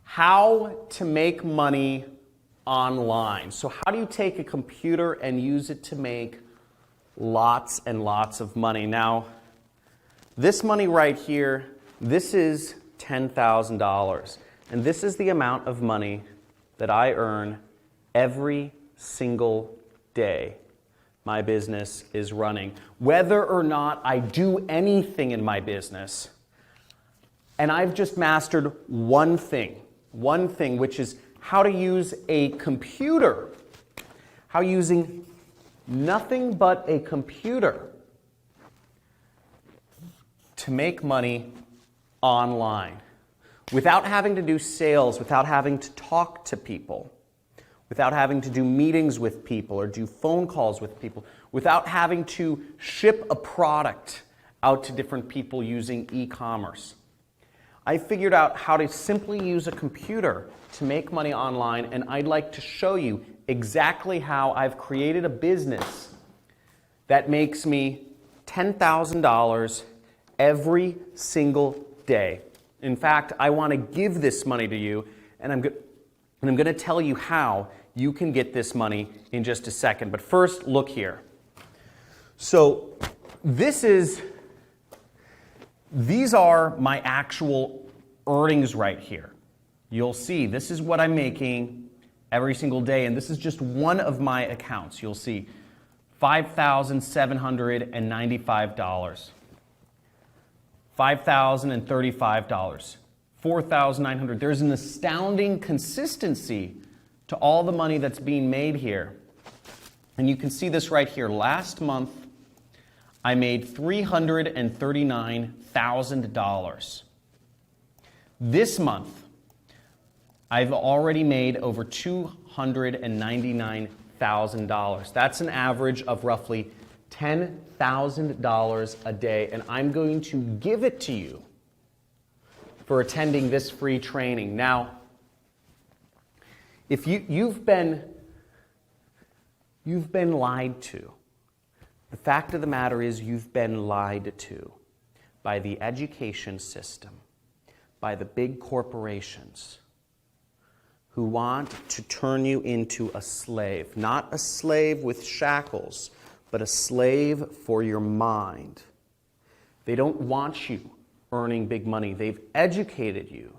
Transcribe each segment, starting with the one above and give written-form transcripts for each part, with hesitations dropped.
how to make money online. So how do you take a computer and use it to make lots and lots of money? Now, this money right here, this is $10,000. And this is the amount of money that I earn every single day my business is running. Whether or not I do anything in my business, and I've just mastered one thing, which is how to use a computer, how using nothing but a computer to make money online without having to do sales, without having to talk to people, without having to do meetings with people or do phone calls with people, without having to ship a product out to different people using e-commerce. I figured out how to simply use a computer to make money online, and I'd like to show you exactly how I've created a business that makes me $10,000 every single day. In fact, I want to give this money to you, and I'm going to tell you how you can get this money in just a second. But first, look here. So these are my actual earnings right here. You'll see this is what I'm making every single day, and this is just one of my accounts. You'll see $5,795. $5,035, $4,900. There's an astounding consistency to all the money that's being made here. And you can see this right here. Last month, I made $339,000. This month, I've already made over $299,000. That's an average of roughly $10,000 a day, and I'm going to give it to you for attending this free training. Now, if you've been lied to, the fact of the matter is you've been lied to by the education system, by the big corporations who want to turn you into a slave, not a slave with shackles, but a slave for your mind. They don't want you earning big money. They've educated you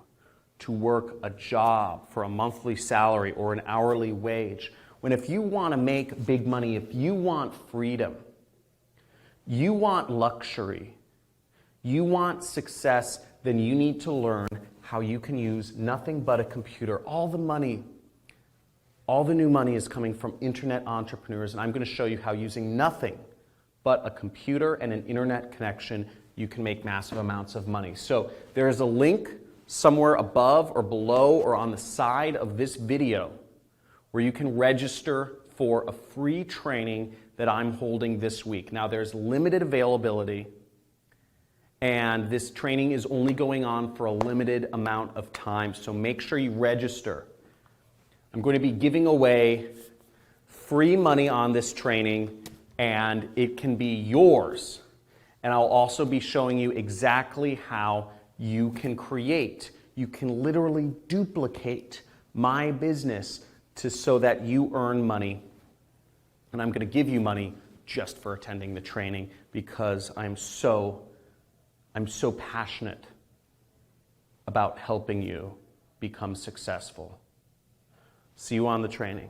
to work a job for a monthly salary or an hourly wage. When if you want to make big money, if you want freedom, you want luxury, you want success, then you need to learn how you can use nothing but a computer. All the new money is coming from internet entrepreneurs, and I'm going to show you how using nothing but a computer and an internet connection, you can make massive amounts of money. So there is a link somewhere above or below or on the side of this video where you can register for a free training that I'm holding this week. Now there's limited availability, and this training is only going on for a limited amount of time, so make sure you register. I'm going to be giving away free money on this training, and it can be yours. And I'll also be showing you exactly how you can create, you can literally duplicate my business so that you earn money. And I'm going to give you money just for attending the training because I'm so passionate about helping you become successful. See you on the training.